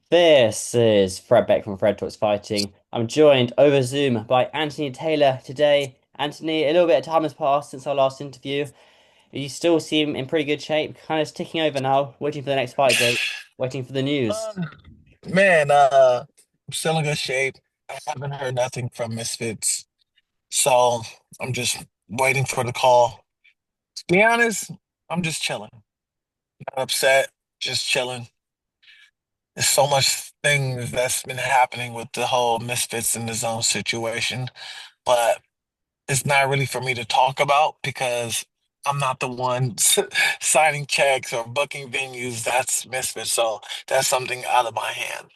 This is Fred Beck from Fred Talks Fighting. I'm joined over Zoom by Anthony Taylor today. Anthony, a little bit of time has passed since our last interview. You still seem in pretty good shape, kind of ticking over now, waiting for the next fight date, waiting for the news. Uh, man, I'm still in good shape. I haven't heard nothing from Misfits, so I'm just waiting for the call. To be honest, I'm just chilling. Not upset, just chilling. There's so much things that's been happening with the whole Misfits in the Zone situation, but it's not really for me to talk about because I'm not the one signing checks or booking venues. That's Misfits, so that's something out of my hand.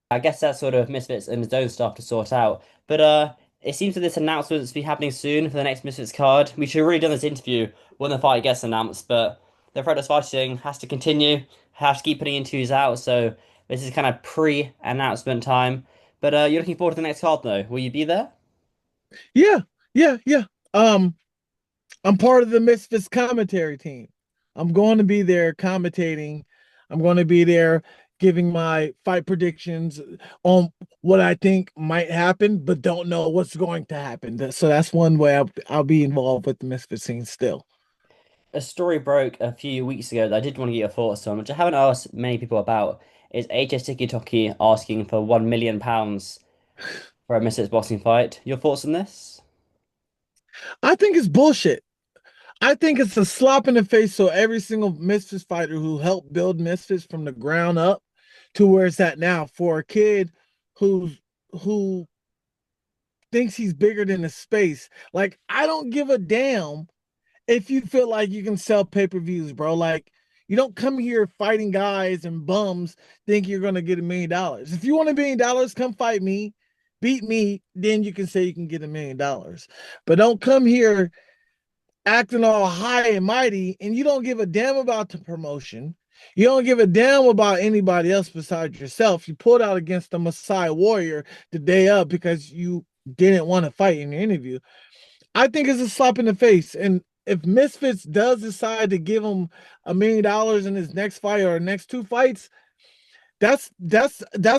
I guess that's sort of Misfits and his own stuff to sort out. But it seems that this announcement's be happening soon for the next Misfits card. We should have really done this interview when the fight gets announced, but the Fred fighting has to continue, have to keep putting interviews out, so this is kind of pre-announcement time. But you're looking forward to the next card though. Will you be there? Yeah, yeah. Um, I'm part of the Misfits commentary team. I'm going to be there commentating. I'm going to be there giving my fight predictions on what I think might happen, but don't know what's going to happen. So that's one way I'll be involved with the Misfits scene still. A story broke a few weeks ago that I did want to get your thoughts on, which I haven't asked many people about, is HS Tikkytokky asking for £1 million for a Misfits boxing fight. Your thoughts on this? I think it's bullshit. I think it's a slap in the face. So every single Misfits fighter who helped build Misfits from the ground up to where it's at now, for a kid who's who thinks he's bigger than the space. Like, I don't give a damn if you feel like you can sell pay-per-views, bro. Like, you don't come here fighting guys and bums think you're gonna get $1 million. If you want $1 million, come fight me, beat me, then you can say you can get $1 million. But don't come here acting all high and mighty and you don't give a damn about the promotion. You don't give a damn about anybody else besides yourself. You pulled out against the Messiah Warrior the day up because you didn't want to fight in your interview. I think it's a slap in the face. And if Misfits does decide to give him $1 million in his next fight or next two fights, that's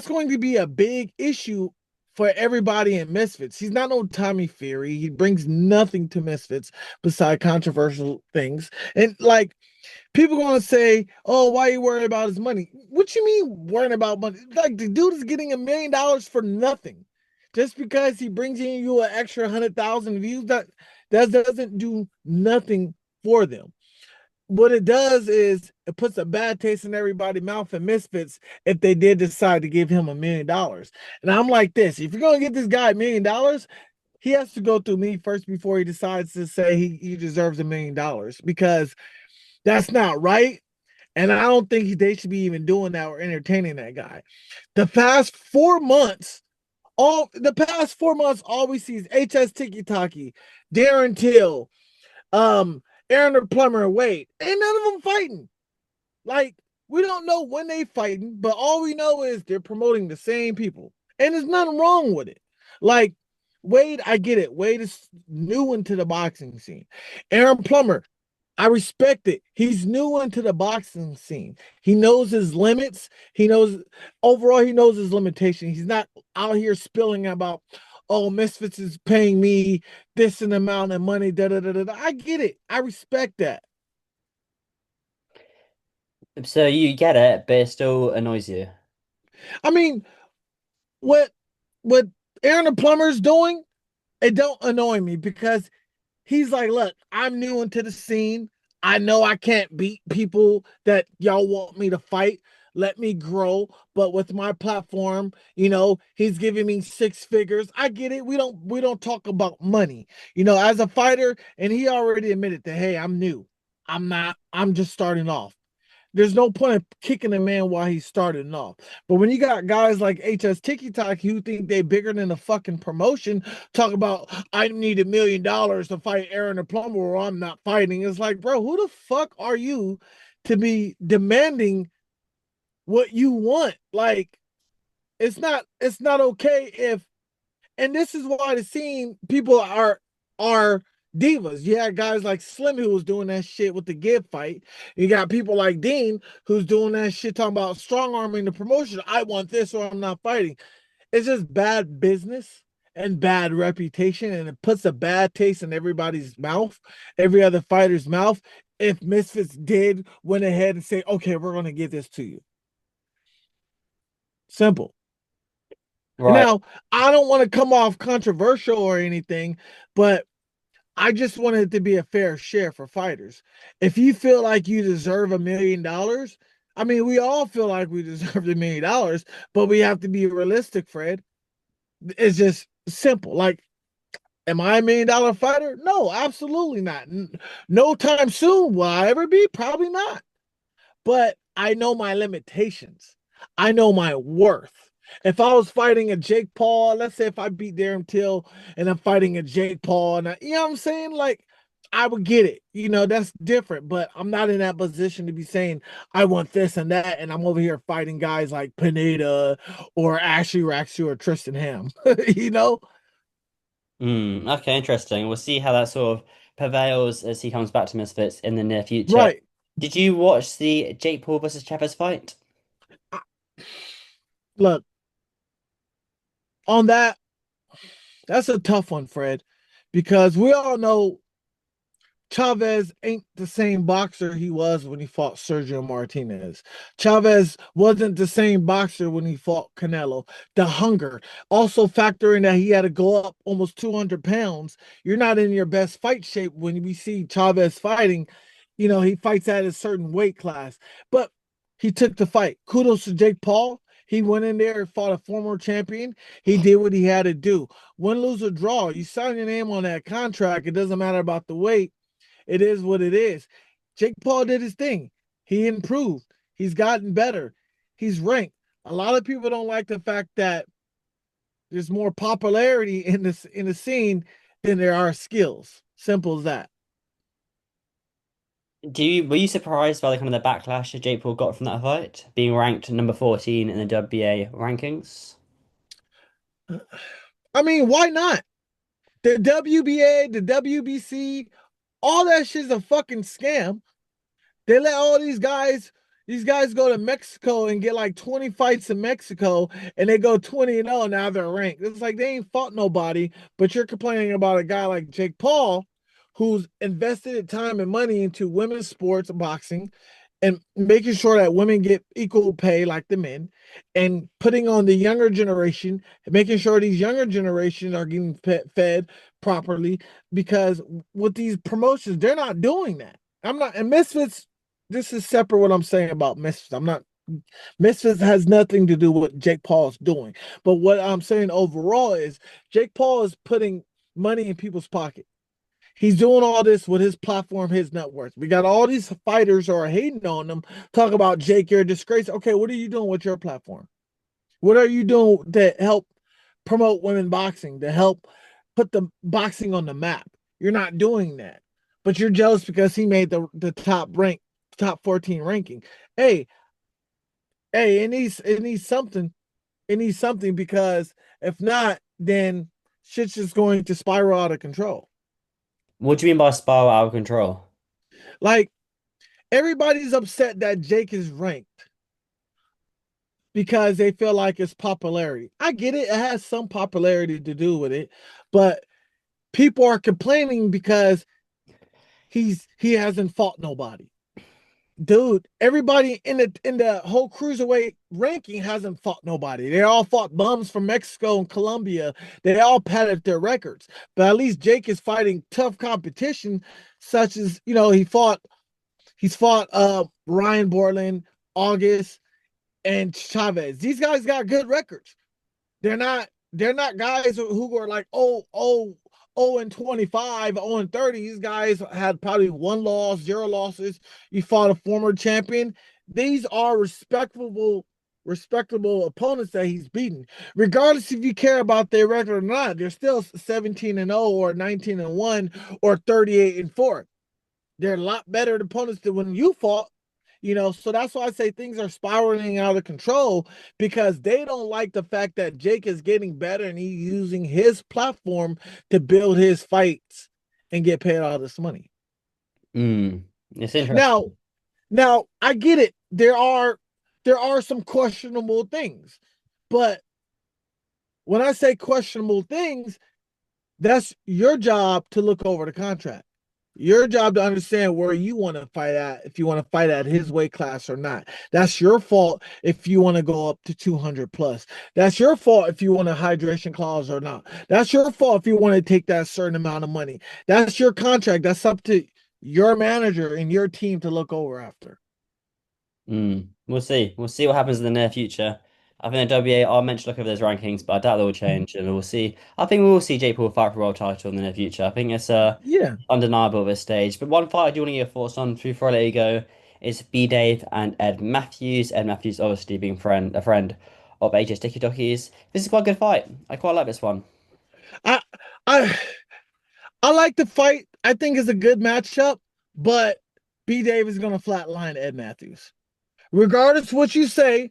going to be a big issue for everybody in Misfits. He's not no Tommy Fury. He brings nothing to Misfits beside controversial things. And like, people gonna say, "Oh, why are you worried about his money?" What you mean worrying about money? Like, the dude is getting $1 million for nothing, just because he brings in you an extra 100,000 views. That doesn't do nothing for them. What it does is it puts a bad taste in everybody's mouth and Misfits if they did decide to give him $1 million. And I'm like this: if you're gonna get this guy $1 million, he has to go through me first before he decides to say he deserves $1 million, because that's not right. And I don't think they should be even doing that or entertaining that guy. The past 4 months, all we see is HS Tikkytokky, Darren Till, Aaron the Plumber, and Wade. Ain't none of them fighting. Like, we don't know when they fighting, but all we know is they're promoting the same people. And there's nothing wrong with it. Like, Wade, I get it. Wade is new into the boxing scene. Aaron Plummer, I respect it. He's new into the boxing scene. He knows his limits. He knows his limitation. He's not out here spilling about, oh, Misfits is paying me this and amount of money. Da da da da. I get it. I respect that. So you get it, but it still annoys you. I mean, what what Aaron the Plumber's doing, it don't annoy me because he's like, look, I'm new into the scene. I know I can't beat people that y'all want me to fight. Let me grow. But with my platform, he's giving me six figures. I get it. We don't talk about money, as a fighter, and he already admitted that, hey, I'm new. I'm just starting off. There's no point in kicking a man while he's starting off. But when you got guys like HS Tikkytokky who think they bigger than a fucking promotion, talk about, I need $1 million to fight Aaron the Plumber or I'm not fighting. It's like, bro, who the fuck are you to be demanding what you want? Like, it's not okay if, and this is why the scene people are divas. You had guys like Slim who was doing that shit with the Gibb fight. You got people like Dean who's doing that shit talking about strong arming the promotion. I want this or I'm not fighting. It's just bad business and bad reputation, and it puts a bad taste in everybody's mouth, every other fighter's mouth. If Misfits did went ahead and say, okay, we're going to give this to you. Simple. And Right. now, I don't want to come off controversial or anything, but I just want it to be a fair share for fighters. If you feel like you deserve $1 million, I mean, we all feel like we deserve $1 million, but we have to be realistic, Fred. It's just simple. Like, am I $1 million fighter? No, absolutely not. No time soon. Will I ever be? Probably not. But I know my limitations. I know my worth. If I was fighting a Jake Paul, let's say if I beat Darren Till and I'm fighting a Jake Paul, and you know what I'm saying? Like, I would get it. That's different, but I'm not in that position to be saying I want this and that. And I'm over here fighting guys like Pineda or Ashley Raxu or Tristan Ham, you know? Okay, interesting. We'll see how that sort of prevails as he comes back to Misfits in the near future. Right. Did you watch the Jake Paul versus Chavez fight? Look, on that's a tough one, Fred, because we all know Chavez ain't the same boxer he was when he fought Sergio Martinez. Chavez wasn't the same boxer when he fought Canelo. The hunger, also factoring that he had to go up almost 200 pounds. You're not in your best fight shape when we see Chavez fighting. He fights at a certain weight class, but he took the fight. Kudos to Jake Paul. He went in there and fought a former champion. He did what he had to do. Win, lose, or draw. You sign your name on that contract. It doesn't matter about the weight. It is what it is. Jake Paul did his thing. He improved. He's gotten better. He's ranked. A lot of people don't like the fact that there's more popularity in the scene than there are skills. Simple as that. Were you surprised by the kind of the backlash that Jake Paul got from that fight, being ranked number 14 in the WBA rankings? I mean, why not? The WBA, the WBC, all that shit's a fucking scam. They let all these guys go to Mexico and get like 20 fights in Mexico and they go 20-0. Now they're ranked. It's like they ain't fought nobody, but you're complaining about a guy like Jake Paul who's invested time and money into women's sports boxing and making sure that women get equal pay like the men and putting on the younger generation, making sure these younger generations are getting fed properly because with these promotions, they're not doing that. I'm not, and Misfits, this is separate what I'm saying about Misfits. I'm not, Misfits has nothing to do with what Jake Paul's doing. But what I'm saying overall is Jake Paul is putting money in people's pocket. He's doing all this with his platform, his net worth. We got all these fighters who are hating on him, talk about Jake, you're a disgrace. Okay, what are you doing with your platform? What are you doing to help promote women boxing, to help put the boxing on the map? You're not doing that. But you're jealous because he made the top 14 ranking. Hey, hey, it needs something. It needs something because if not, then shit's just going to spiral out of control. What do you mean by spiral out of control? Like everybody's upset that Jake is ranked because they feel like it's popularity. I get it. It has some popularity to do with it, but people are complaining because he hasn't fought nobody. Dude, everybody in the whole cruiserweight ranking hasn't fought nobody. They all fought bums from Mexico and Colombia. They all padded their records. But at least Jake is fighting tough competition, such as he's fought Ryan Borland, August, and Chavez. These guys got good records. They're not guys who are like, and 25, 0 and 30. These guys had probably one loss, zero losses. You fought a former champion. These are respectable opponents that he's beaten. Regardless if you care about their record or not, they're still 17-0 or 19-1 or 38-4. They're a lot better opponents than when you fought. So that's why I say things are spiraling out of control because they don't like the fact that Jake is getting better and he's using his platform to build his fights and get paid all this money. Mm. It's interesting. Now, now I get it. There are some questionable things, but when I say questionable things, that's your job to look over the contract. Your job to understand where you want to fight at, if you want to fight at his weight class or not. That's your fault if you want to go up to 200 plus. That's your fault if you want a hydration clause or not. That's your fault if you want to take that certain amount of money. That's your contract. That's up to your manager and your team to look over after. Mm. We'll see. We'll see what happens in the near future. I think the WA are meant to look over those rankings, but I doubt they will change, and we'll see. I think we will see Jake Paul fight for a world title in the near future. I think it's Yeah. undeniable at this stage. But one fight I do want to get your thoughts on before I let you go is B Dave and Ed Matthews. Ed Matthews obviously being a friend of AJ's Tikkytokky's. This is quite a good fight. I quite like this one. I I I like the fight. I think it's a good matchup, but B Dave is gonna flatline Ed Matthews. Regardless what you say,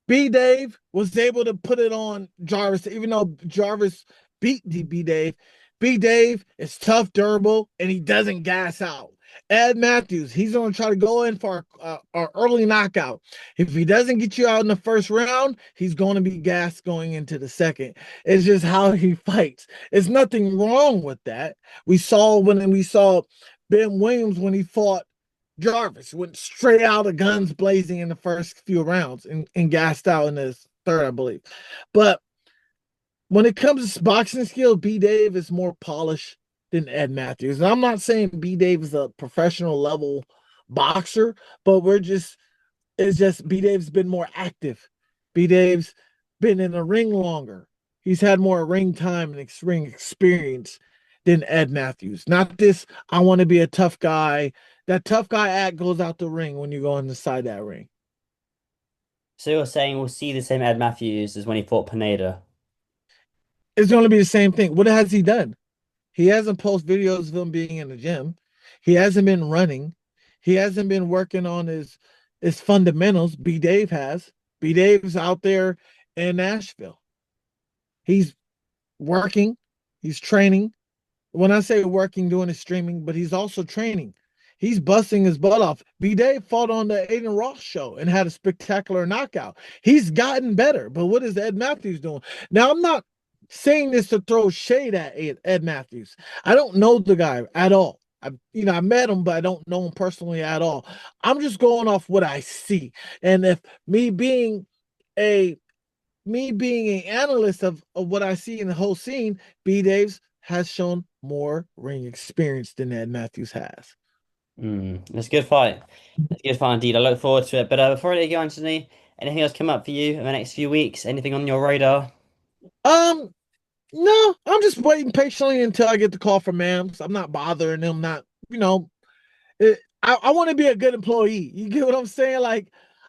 B Dave was able to put it on Jarvis, even though Jarvis beat B Dave. B Dave is tough, durable, and he doesn't gas out. Ed Matthews, he's going to try to go in for a early knockout. If he doesn't get you out in the first round, he's going to be gassed going into the second. It's just how he fights. There's nothing wrong with that. We saw Ben Williams when he fought Jarvis went straight out of guns blazing in the first few rounds and gassed out in the third, I believe. But when it comes to boxing skill, B Dave is more polished than Ed Matthews. And I'm not saying B Dave is a professional level boxer, but it's just B Dave's been more active. B Dave's been in the ring longer. He's had more ring time and ring experience than Ed Matthews. Not this, I want to be a tough guy. That tough guy act goes out the ring when you go inside that ring. So you're saying we'll see the same Ed Matthews as when he fought Pineda. It's going to be the same thing. What has he done? He hasn't posted videos of him being in the gym. He hasn't been running. He hasn't been working on his fundamentals. B Dave has. B Dave's out there in Nashville. He's working. He's training. When I say working, doing his streaming, but he's also training. He's busting his butt off. B Dave fought on the Aiden Ross show and had a spectacular knockout. He's gotten better, but what is Ed Matthews doing? Now, I'm not saying this to throw shade at Ed Matthews. I don't know the guy at all. I met him, but I don't know him personally at all. I'm just going off what I see. And if a me being an analyst of what I see in the whole scene, B Daves has shown more ring experience than Ed Matthews has. It's a good fight. It's a good fight indeed. I look forward to it. But before I let you go, Anthony, anything else come up for you in the next few weeks? Anything on your radar? Um, no, I'm just waiting patiently until I get the call from Mams. I'm not bothering them, not, I want to be a good employee. You get what I'm saying? Like,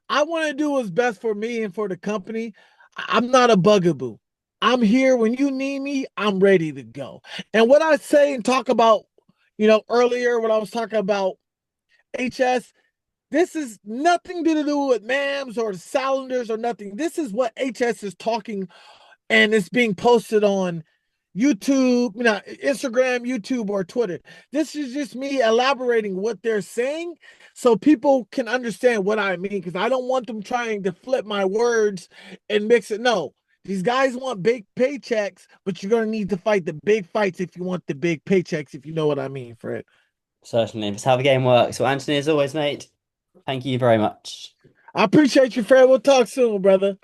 I want to do what's best for me and for the company. I'm not a bugaboo. I'm here when you need me. I'm ready to go. And what I say and talk about, earlier when I was talking about HS, this is nothing to do with MAMs or Salanders or nothing. This is what HS is talking and it's being posted on YouTube, Instagram, YouTube, or Twitter. This is just me elaborating what they're saying so people can understand what I mean because I don't want them trying to flip my words and mix it. No, these guys want big paychecks, but you're going to need to fight the big fights if you want the big paychecks, if you know what I mean, Fred. Certainly. That's how the game works. Well, Anthony, as always, mate, thank you very much. I appreciate you, Fred. We'll talk soon, brother.